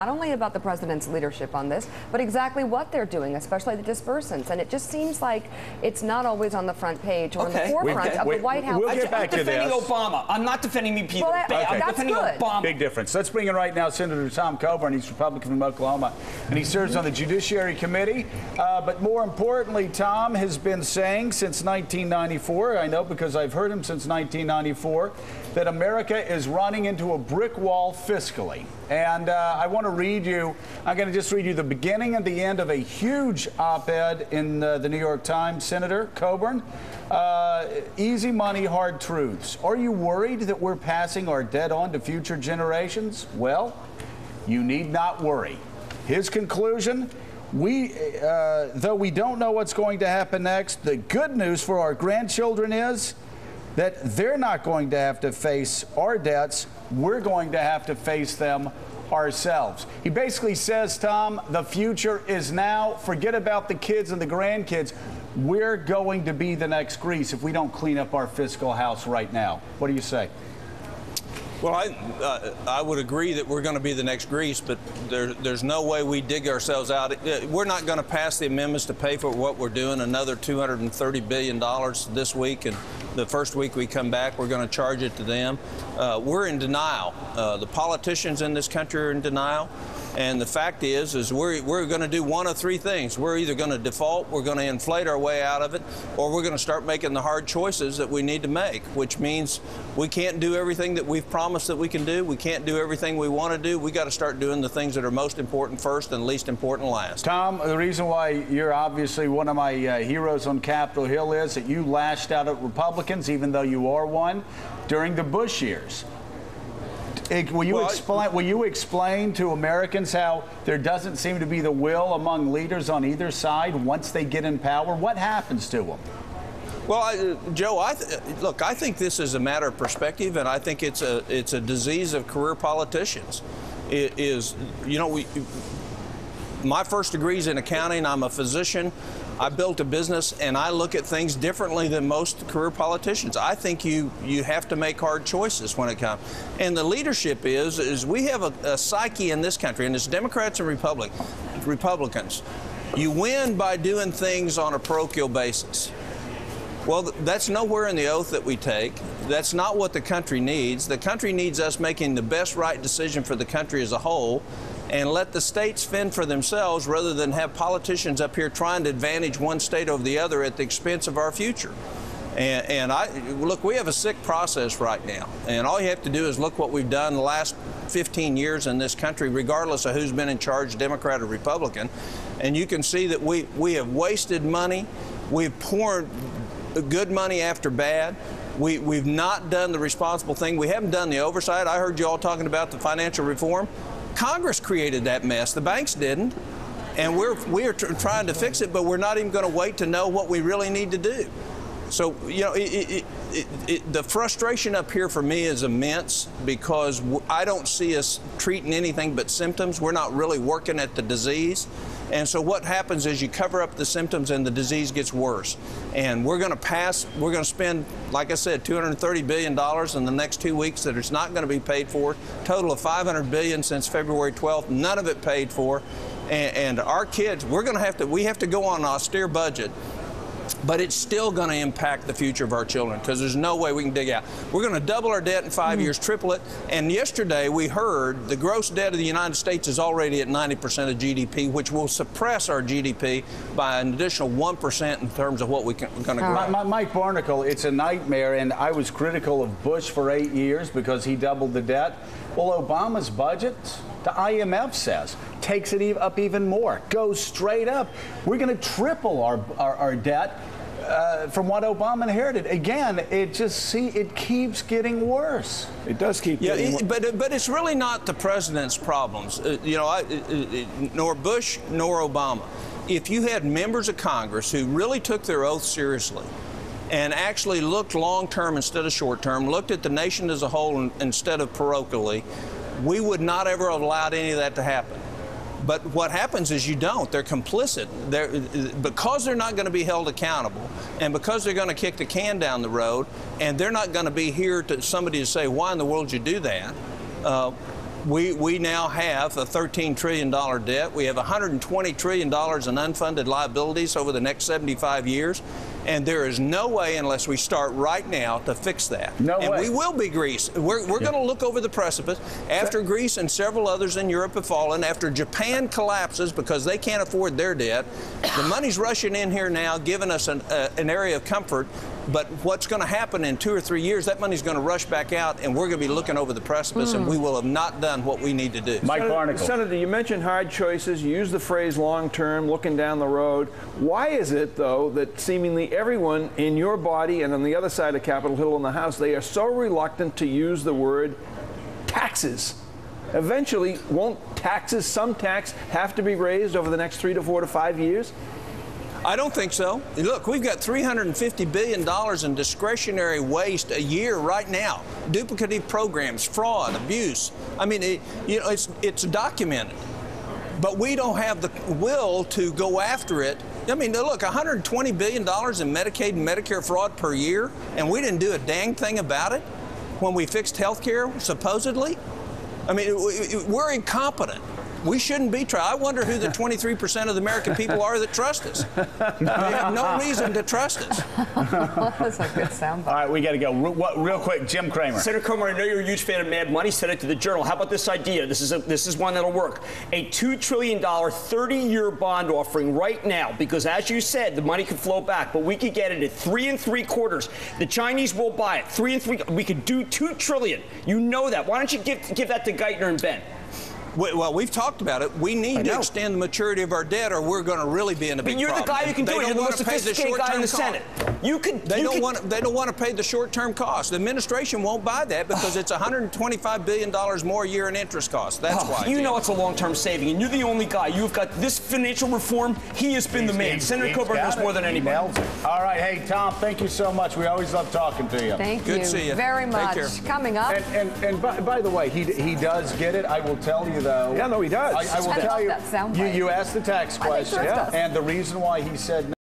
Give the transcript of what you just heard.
Not only about the president's leadership on this, but exactly what they're doing, especially the dispersants. And it just seems like it's not always on the front page or on the forefront of the White House. We'll get back to this. I'm defending Obama. I'm not defending me, Peter. I'm defending Obama. Big difference. Let's bring in right now Senator Tom Coburn. He's Republican from Oklahoma, and he serves on the Judiciary Committee. But more importantly, Tom has been saying since 1994, I know because I've heard him since 1994, that America is running into a brick wall fiscally. And I want to read you, I'm going to just read you the beginning and the end of a huge op-ed in the New York Times. Senator Coburn, easy money, hard truths. Are you worried that we're passing our debt on to future generations? Well, you need not worry. His conclusion, though we don't know what's going to happen next, the good news for our grandchildren is that they're not going to have to face our debts. We're going to have to face them ourselves. He basically says, Tom, the future is now. Forget about the kids and the grandkids. We're going to be the next Greece if we don't clean up our fiscal house right now. What do you say? Well, I would agree that we're going to be the next Greece, but there's no way we dig ourselves out. We're not going to pass the amendments to pay for what we're doing, another $230 billion this week, and the first week we come back, we're going to charge it to them. We're in denial. The politicians in this country are in denial. And the fact is we're going to do one of three things. We're either going to default, we're going to inflate our way out of it, or we're going to start making the hard choices that we need to make, which means we can't do everything that we've promised that we can do. We can't do everything we want to do. We got to start doing the things that are most important first and least important last. Tom, the reason why you're obviously one of my heroes on Capitol Hill is that you lashed out at Republicans, even though you are one, during the Bush years. Will you explain to Americans how there doesn't seem to be the will among leaders on either side once they get in power? What happens to them? Well, Joe, look, I think this is a matter of perspective, and I think it's a disease of career politicians. My first degree is in accounting. I'm a physician. I built a business, and I look at things differently than most career politicians. I think you have to make hard choices when it comes. And the leadership is we have a psyche in this country, and it's Democrats and Republicans. You win by doing things on a parochial basis. Well, that's nowhere in the oath that we take. That's not what the country needs. The country needs us making the best right decision for the country as a whole, and let the states fend for themselves rather than have politicians up here trying to advantage one state over the other at the expense of our future. Look, we have a sick process right now, and all you have to do is look what we've done the last 15 years in this country, regardless of who's been in charge, Democrat or Republican, and you can see that we have wasted money. We've poured good money after bad. We've not done the responsible thing. We haven't done the oversight. I heard you all talking about the financial reform. Congress created that mess. The banks didn't. And we're trying to fix it, but we're not even going to wait to know what we really need to do. So, you know, the frustration up here for me is immense because I don't see us treating anything but symptoms. We're not really working at the disease. And so what happens is you cover up the symptoms and the disease gets worse. And we're going to spend, like I said, $230 billion in the next 2 weeks that it's not going to be paid for. Total of $500 billion since February 12th, none of it paid for. And our kids, we have to go on an austere budget. But it's still going to impact the future of our children because there's no way we can dig out. We're going to double our debt in 5 years, triple it. And yesterday we heard the gross debt of the United States is already at 90% of GDP, which will suppress our GDP by an additional 1% in terms of what we're going to grow. Mike Barnacle, it's a nightmare, and I was critical of Bush for 8 years because he doubled the debt. Well, Obama's budget, the IMF says, takes it up even more, goes straight up. We're going to triple our debt from what Obama inherited. Again, it keeps getting worse. It does keep getting worse. But it's really not the president's problems, nor Bush nor Obama. If you had members of Congress who really took their oath seriously and actually looked long-term instead of short-term, looked at the nation as a whole instead of parochially, we would not ever have allowed any of that to happen. But what happens is you don't. They're complicit. Because they're not going to be held accountable, and because they're going to kick the can down the road, and they're not going to be here to somebody to say, why in the world did you do that? We now have a $13 trillion debt. We have $120 trillion in unfunded liabilities over the next 75 years. And there is no way, unless we start right now, to fix that. No way. And we will be Greece. We're going to look over the precipice. After Greece and several others in Europe have fallen, after Japan collapses because they can't afford their debt, the money's rushing in here now, giving us an area of comfort. But what's going to happen in 2 or 3 years, that money's going to rush back out, and we're going to be looking over the precipice, and we will have not done what we need to do. Mike Barnicle. Senator, you mentioned hard choices. You used the phrase long-term, looking down the road. Why is it, though, that seemingly everyone in your body and on the other side of Capitol Hill in the House, they are so reluctant to use the word taxes? Eventually, won't some tax have to be raised over the next 3 to 4 to 5 years? I don't think so. Look, we've got $350 billion in discretionary waste a year right now. Duplicative programs, fraud, abuse. I mean, it's documented. But we don't have the will to go after it. I mean, look, $120 billion in Medicaid and Medicare fraud per year, and we didn't do a dang thing about it when we fixed health care, supposedly. I mean, we're incompetent. We shouldn't be tried. I wonder who the 23% of the American people are that trust us. They have no reason to trust us. That's a good soundbite. All right, we got to go. Real quick, Jim Cramer. Senator Coburn, I know you're a huge fan of Mad Money. Send it to the Journal. How about this idea? This is one that'll work. A $2 trillion 30-year bond offering right now, because as you said, the money could flow back, but we could get it at 3 3/4. The Chinese will buy it. 3 3. We could do $2 trillion. You know that. Why don't you give that to Geithner and Ben? Well, we've talked about it. We need to extend the maturity of our debt, or we're going to really be in a big problem. But you're the guy who can do it. You're the most sophisticated guy in the Senate. They don't want to pay the short-term cost. The administration won't buy that because it's $125 billion more a year in interest costs. That's why. You know it's a long-term saving, and you're the only guy. You've got this financial reform. He has been the man. Senator Coburn knows more than anybody. All right, hey Tom, thank you so much. We always love talking to you. Thank you. Good to see you. Very much. Take care. Coming up. And by the way, he does get it. I will tell you though. Yeah, no, he does. I will tell you. That soundbite. You asked the tax question, and the reason why he said no.